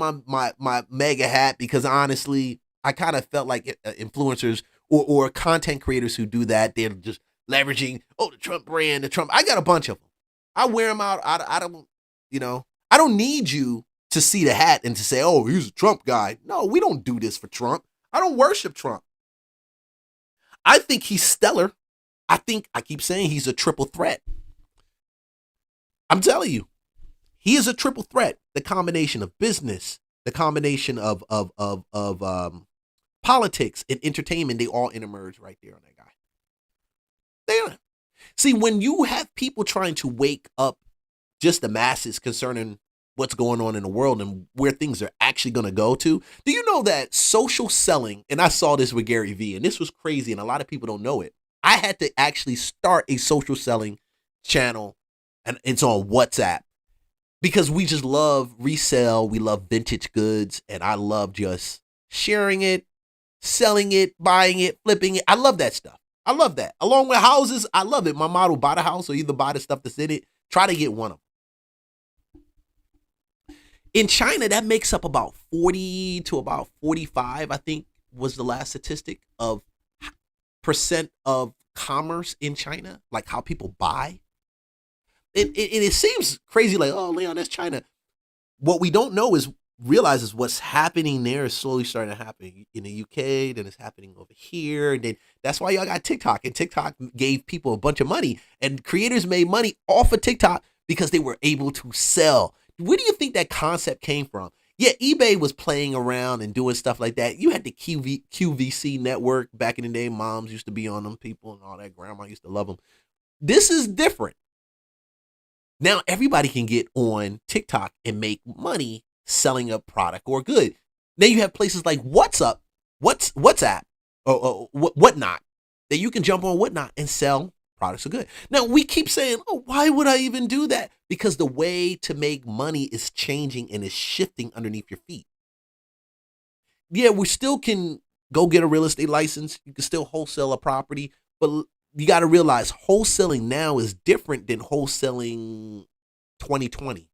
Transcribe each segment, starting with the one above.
my mega hat because honestly, I kind of felt like influencers or content creators who do that, they're just leveraging, oh, the Trump brand, the Trump. I got a bunch of them. I wear them out. I don't, I don't need you to see the hat and to say, oh, he's a Trump guy. No, we don't do this for Trump. I don't worship Trump. I think he's stellar. I keep saying he's a triple threat. I'm telling you, he is a triple threat. The combination of business, the combination of politics and entertainment, they all intermerge right there on that guy. They see when you have people trying to wake up just the masses concerning what's going on in the world and where things are actually going to go to. Do you know that social selling, and I saw this with Gary Vee, and this was crazy, and a lot of people don't know it. I had to actually start a social selling channel, and it's on WhatsApp because we just love resale. We love vintage goods, and I love just sharing it, selling it, buying it, flipping it. I love that stuff. I love that. Along with houses, I love it. My model, buy the house or either buy the stuff that's in it. Try to get one of them. In China, that makes up about 40 to about 45, I think, was the last statistic of percent of commerce in China, like how people buy. It seems crazy, like, oh, Leon, that's China. What we don't know is realizes what's happening there is slowly starting to happen in the UK, then it's happening over here, and then that's why y'all got TikTok, and TikTok gave people a bunch of money, and creators made money off of TikTok because they were able to sell. Where do you think that concept came from? Yeah, eBay was playing around and doing stuff like that. You had the QVC network back in the day. Moms used to be on them, people and all that. Grandma used to love them. This is different. Now everybody can get on TikTok and make money selling a product or good. Then you have places like WhatsApp, or Whatnot, that you can jump on Whatnot and sell products are good. Now we keep saying, oh, why would I even do that? Because the way to make money is changing and is shifting underneath your feet. Yeah, we still can go get a real estate license. You can still wholesale a property, but you got to realize wholesaling now is different than wholesaling 2020.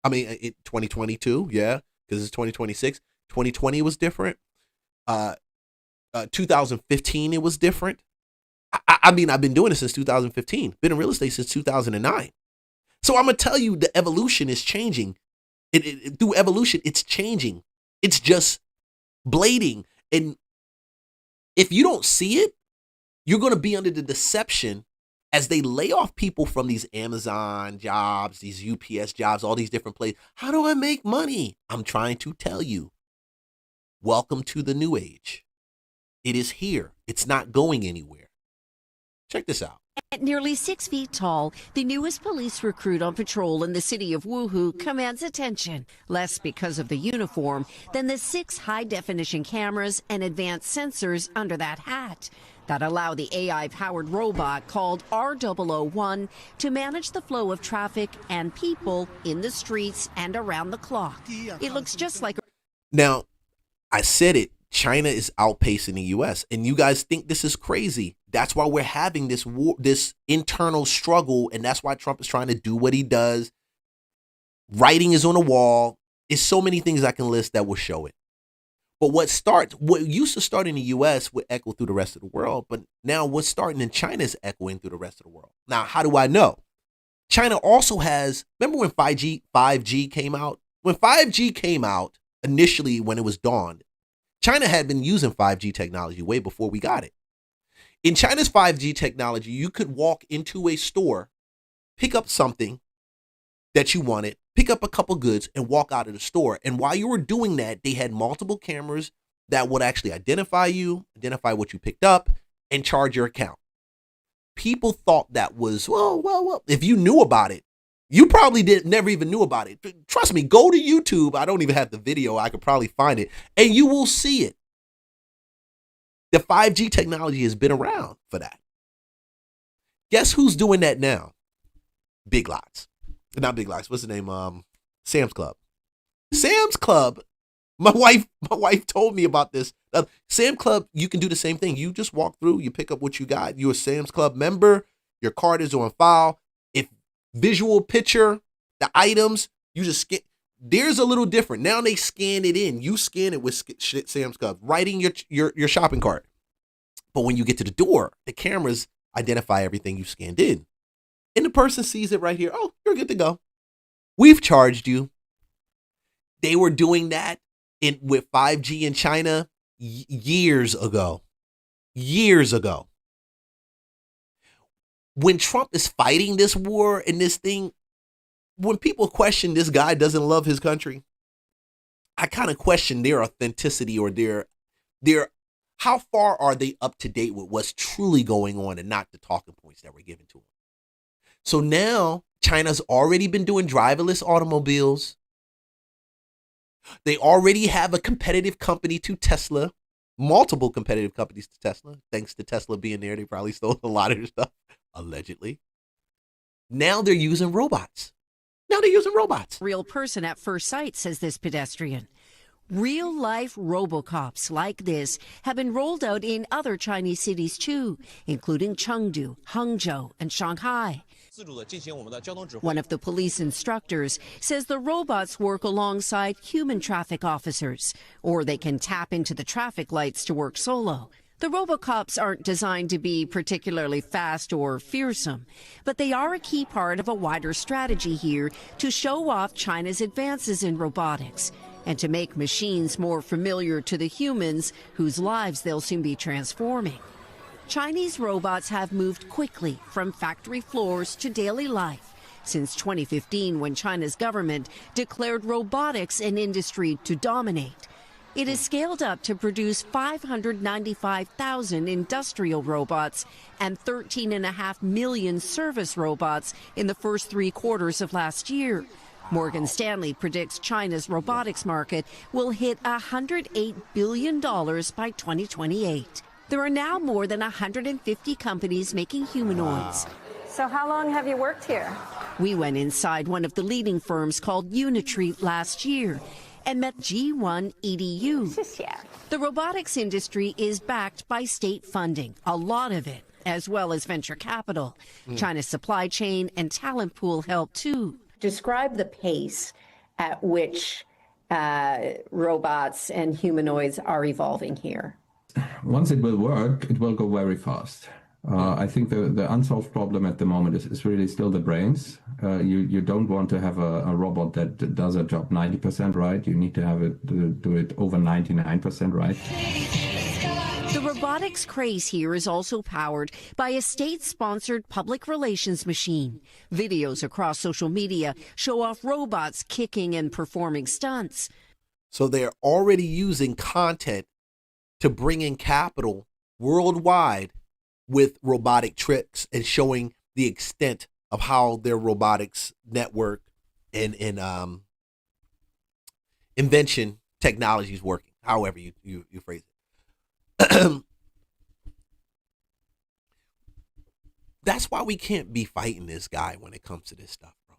I mean, 2022, yeah, because it's 2026. 2020 was different. 2015, it was different. I mean, I've been doing it since 2015. Been in real estate since 2009. So I'm gonna tell you, the evolution is changing. Through evolution, it's changing. It's just blading, and if you don't see it, you're gonna be under the deception as they lay off people from these Amazon jobs, these UPS jobs, all these different places. How do I make money? I'm trying to tell you. Welcome to the new age. It is here. It's not going anywhere. Check this out. At nearly 6 feet tall, the newest police recruit on patrol in the city of Wuhu commands attention, less because of the uniform than the 6 high-definition cameras and advanced sensors under that hat that allow the AI-powered robot called R001 to manage the flow of traffic and people in the streets and around the clock. It looks just like... Now, I said it. China is outpacing the U.S. and you guys think this is crazy. That's why we're having this war, this internal struggle, and that's why Trump is trying to do what he does. Writing is on the wall. It's so many things I can list that will show it. But what used to start in the U.S. would echo through the rest of the world, but now what's starting in China is echoing through the rest of the world. Now, how do I know? China also has, remember when 5G came out? When 5G came out, initially when it was dawned, China had been using 5G technology way before we got it. In China's 5G technology, you could walk into a store, pick up something that you wanted, pick up a couple goods, and walk out of the store. And while you were doing that, they had multiple cameras that would actually identify you, identify what you picked up, and charge your account. People thought that was, well, if you knew about it, you probably never even knew about it. Trust me, go to YouTube. I don't even have the video. I could probably find it, and you will see it. The 5G technology has been around for that. Guess who's doing that now? Big Lots. Not Big Lots. What's the name? Sam's Club. Sam's Club. My wife told me about this. Sam's Club, you can do the same thing. You just walk through, you pick up what you got. You're a Sam's Club member. Your card is on file. If visual picture, the items, you just skip. There's a little different. Now they scan it in. You scan it with Sam's Club, right in your shopping cart. But when you get to the door, the cameras identify everything you scanned in. And the person sees it right here. Oh, you're good to go. We've charged you. They were doing that with 5G in China years ago. Years ago. When Trump is fighting this war and this thing, when people question this guy doesn't love his country, I kind of question their authenticity or their how far are they up to date with what's truly going on and not the talking points that were given to them. So now China's already been doing driverless automobiles. They already have a competitive company to Tesla, multiple competitive companies to Tesla. Thanks to Tesla being there, they probably stole a lot of their stuff, allegedly. Now they're using robots. Real person at first sight, says this pedestrian. Real-life Robocops like this have been rolled out in other Chinese cities too, including Chengdu, Hangzhou, and Shanghai. One of the police instructors says the robots work alongside human traffic officers, or they can tap into the traffic lights to work solo. The Robocops aren't designed to be particularly fast or fearsome, but they are a key part of a wider strategy here to show off China's advances in robotics and to make machines more familiar to the humans whose lives they'll soon be transforming. Chinese robots have moved quickly from factory floors to daily life since 2015, when China's government declared robotics an industry to dominate. It has scaled up to produce 595,000 industrial robots and 13.5 million service robots in the first 3 quarters of last year. Morgan Stanley predicts China's robotics market will hit $108 billion by 2028. There are now more than 150 companies making humanoids. So how long have you worked here? We went inside one of the leading firms called Unitree last year and met G1 EDU. The robotics industry is backed by state funding, a lot of it, as well as venture capital. China's supply chain and talent pool help too. Describe the pace at which robots and humanoids are evolving here. Once it will work, it will go very fast. I think the unsolved problem at the moment is really still the brains. You don't want to have a robot that does a job 90% right. You need to have it do it over 99% right. The robotics craze here is also powered by a state-sponsored public relations machine. Videos across social media show off robots kicking and performing stunts. So they're already using content to bring in capital worldwide with robotic tricks and showing the extent of how their robotics network and invention technology is working, however you phrase it. That's why we can't be fighting this guy when it comes to this stuff, bro.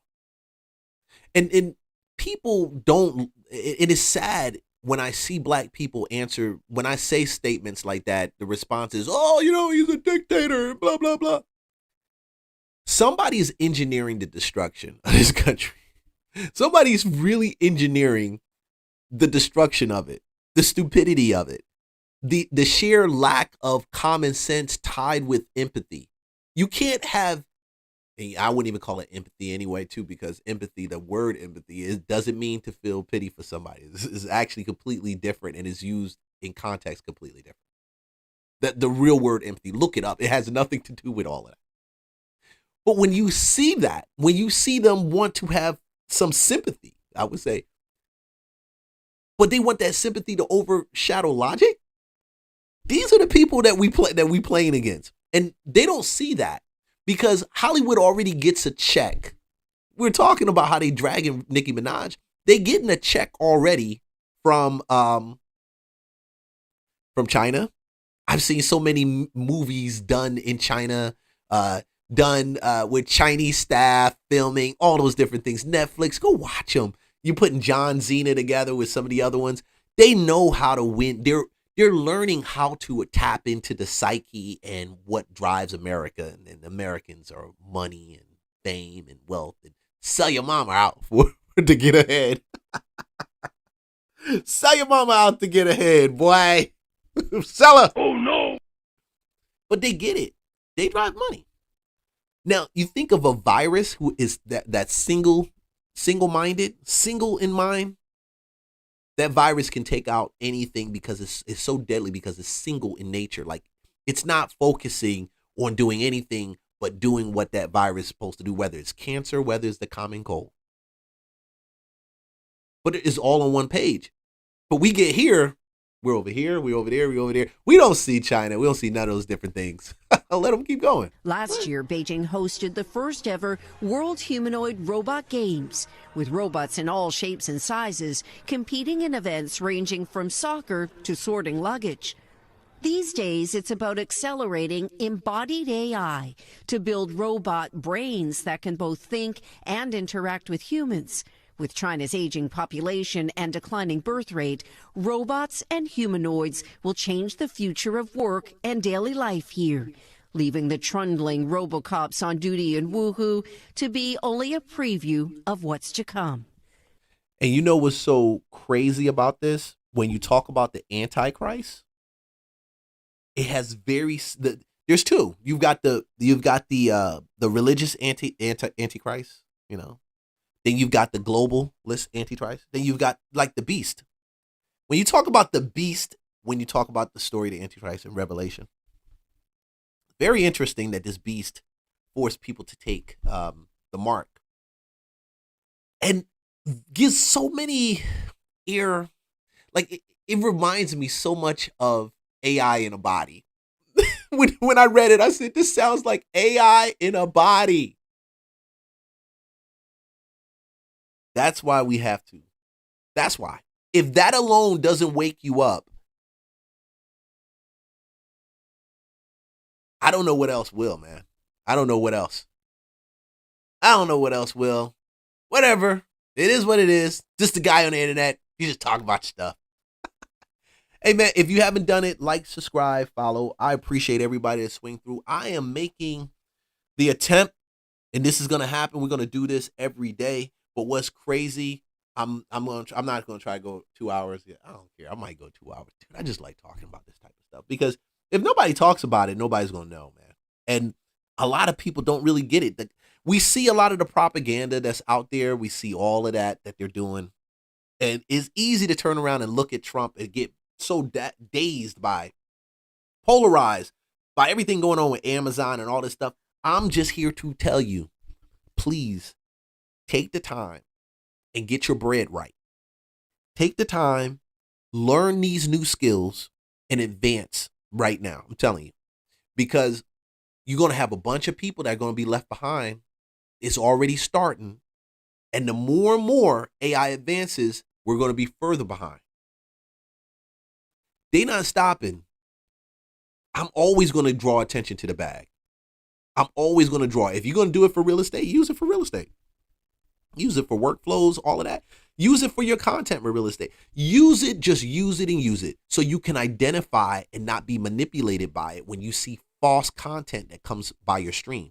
And people don't, it is sad when I see black people answer, when I say statements like that, the response is, oh, he's a dictator, blah, blah, blah. Somebody's engineering the destruction of this country. Somebody's really engineering the destruction of it, the stupidity of it, the sheer lack of common sense tied with empathy. You can't have, I wouldn't even call it empathy anyway, too, because empathy, the word empathy, doesn't mean to feel pity for somebody. This is actually completely different and is used in context completely different. The real word empathy, look it up. It has nothing to do with all of that. But when you see that, when you see them want to have some sympathy, I would say, but they want that sympathy to overshadow logic. These are the people that we playing against, and they don't see that. Because Hollywood already gets a check. We're talking about how they dragging Nicki Minaj. They getting a check already from China. I've seen so many movies done in China, done with Chinese staff filming, all those different things. Netflix, go watch them. You're putting John Cena together with some of the other ones. They know how to win. They're learning how to tap into the psyche and what drives America, and Americans are money and fame and wealth, and sell your mama out to get ahead. Sell your mama out to get ahead, boy. Sell her. Oh no. But they get it. They drive money. Now, you think of a virus who is that single-minded, single in mind. That virus can take out anything because it's so deadly because it's single in nature. Like, it's not focusing on doing anything but doing what that virus is supposed to do, whether it's cancer, whether it's the common cold. But it is all on one page. But we get here, we're over here, we're over there, we're over there. We don't see China. We don't see none of those different things. Let them keep going. Last year, Beijing hosted the first ever World Humanoid Robot Games, with robots in all shapes and sizes competing in events ranging from soccer to sorting luggage. These days, it's about accelerating embodied AI to build robot brains that can both think and interact with humans. With China's aging population and declining birth rate, robots and humanoids will change the future of work and daily life here, leaving the trundling robocops on duty in Wuhu to be only a preview of what's to come. And you know what's so crazy about this? When you talk about the Antichrist, it has there's two. You've got the religious antichrist, you know. Then you've got the globalist antichrist. Then you've got like the beast. When you talk about the beast, when you talk about the story of the Antichrist in Revelation, very interesting that this beast forced people to take the mark and gives so many it reminds me so much of AI in a body. when I read it, I said, this sounds like AI in a body. That's why we have to. That's why. If that alone doesn't wake you up, I don't know what else will, man. I don't know what else. I don't know what else will. Whatever. It is what it is. Just a guy on the internet. You just talk about stuff. Hey, man, if you haven't done it, like, subscribe, follow. I appreciate everybody that swing through. I am making the attempt, and this is going to happen. We're going to do this every day. But what's crazy, I'm not gonna try to go 2 hours. Yeah, I don't care. I might go 2 hours. Dude, I just like talking about this type of stuff because if nobody talks about it, nobody's gonna know, man. And a lot of people don't really get it. We see a lot of the propaganda that's out there. We see all of that they're doing, and it's easy to turn around and look at Trump and get so dazed by, polarized by everything going on with Amazon and all this stuff. I'm just here to tell you, please. Take the time and get your bread right. Take the time, learn these new skills, and advance right now. I'm telling you. Because you're going to have a bunch of people that are going to be left behind. It's already starting. And the more and more AI advances, we're going to be further behind. They're not stopping. I'm always going to draw attention to the bag. I'm always going to draw. If you're going to do it for real estate, use it for real estate. Use it for workflows, all of that. Use it for your content with real estate. Use it, just use it and use it so you can identify and not be manipulated by it when you see false content that comes by your stream.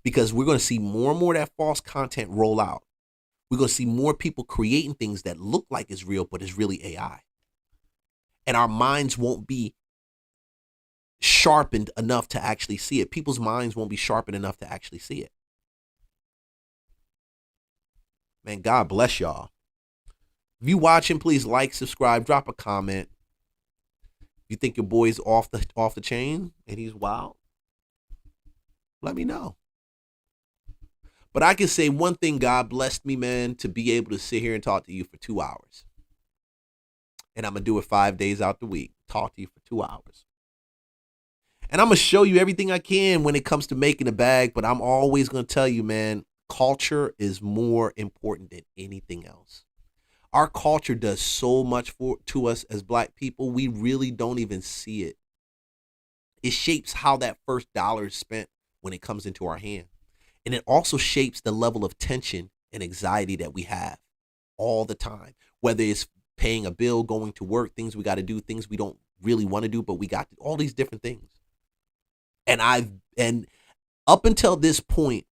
Because we're going to see more and more of that false content roll out. We're going to see more people creating things that look like it's real, but it's really AI. And our minds won't be sharpened enough to actually see it. People's minds won't be sharpened enough to actually see it. Man, God bless y'all. If you watching, please like, subscribe, drop a comment. If you think your boy's off the chain and he's wild, let me know. But I can say one thing, God blessed me, man, to be able to sit here and talk to you for 2 hours. And I'm going to do it 5 days out the week. Talk to you for 2 hours. And I'm going to show you everything I can when it comes to making a bag. But I'm always going to tell you, man, culture is more important than anything else. Our culture does so much to us as Black people. We really don't even see it. It shapes how that first dollar is spent when it comes into our hand. And it also shapes the level of tension and anxiety that we have all the time, whether it's paying a bill, going to work, things we got to do, things we don't really want to do, but we got all these different things. And up until this point,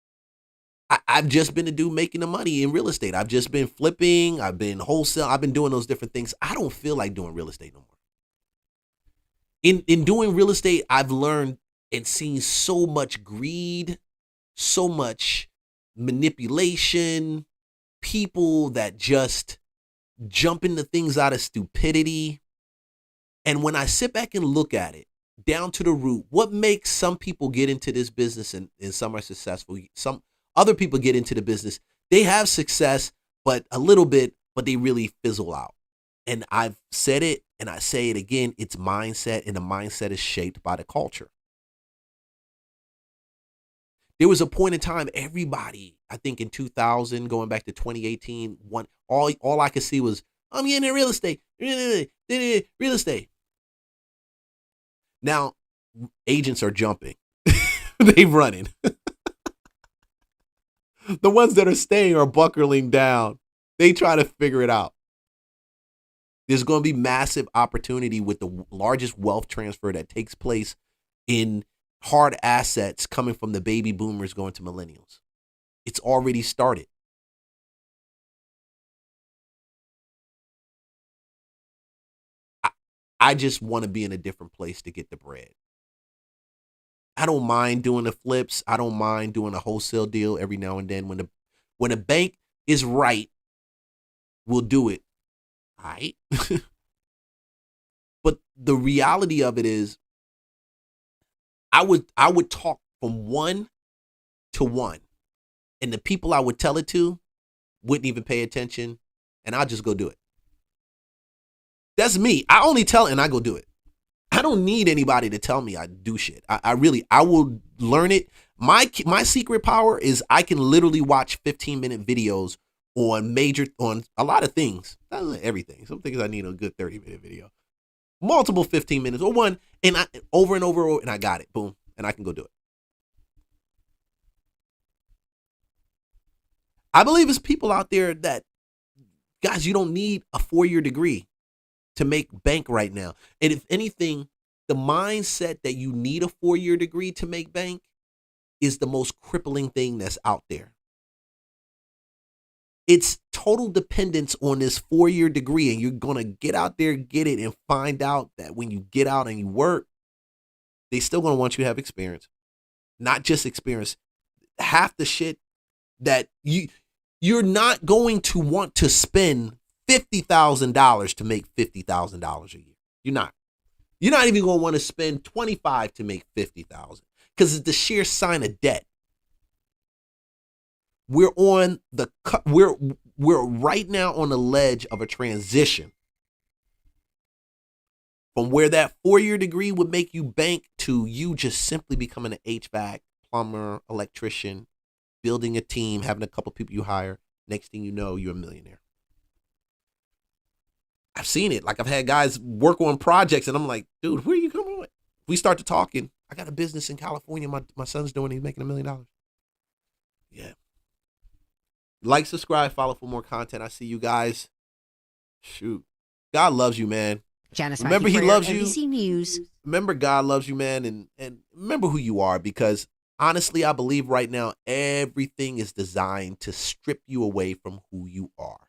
I've just been a dude making the money in real estate. I've just been flipping. I've been wholesale. I've been doing those different things. I don't feel like doing real estate no more. In doing real estate, I've learned and seen so much greed, so much manipulation, people that just jump into things out of stupidity. And when I sit back and look at it down to the root, what makes some people get into this business and some are successful? Some other people get into the business. They have success, but a little bit, but they really fizzle out. And I've said it and I say it again, it's mindset, and the mindset is shaped by the culture. There was a point in time, everybody, I think in 2000, going back to 2018, all I could see was, I'm getting in real estate, real estate. Now, agents are jumping. They're running. The ones that are staying are buckling down. They try to figure it out. There's going to be massive opportunity with the largest wealth transfer that takes place in hard assets coming from the baby boomers going to millennials. It's already started. I just want to be in a different place to get the bread. I don't mind doing the flips. I don't mind doing a wholesale deal every now and then. When the bank is right, we'll do it. All right. But the reality of it is, I would talk from 1 to 1, and the people I would tell it to wouldn't even pay attention, and I'll just go do it. That's me. I only tell it and I go do it. I don't need anybody to tell me I do shit. I will learn it. My secret power is I can literally watch 15-minute videos on a lot of things. Not everything. Some things I need a good 30-minute video. Multiple 15 minutes or one, and over and over, and I got it. Boom. And I can go do it. I believe there's people out there that, guys, you don't need a 4-year degree to make bank right now. And if anything, the mindset that you need a 4-year degree to make bank is the most crippling thing that's out there. It's total dependence on this 4-year degree, and you're going to get out there, get it, and find out that when you get out and you work, they still going to want you to have experience. Not just experience. Half the shit that you're not going to want to spend $50,000 to make $50,000 a year. You're not. You're not even going to want to spend $25,000 to make $50,000 because it's the sheer sign of debt. We're right now on the ledge of a transition from where that 4-year degree would make you bank to you just simply becoming an HVAC, plumber, electrician, building a team, having a couple people you hire. Next thing you know, you're a millionaire. I've seen it. Like, I've had guys work on projects and I'm like, dude, where are you coming with? We start to talking. I got a business in California. My son's doing it. He's making $1 million. Yeah. Like, subscribe, follow for more content. I see you guys. Shoot. God loves you, man. Janice, remember he loves you. NBC News. Remember God loves you, man, and remember who you are, because honestly, I believe right now everything is designed to strip you away from who you are.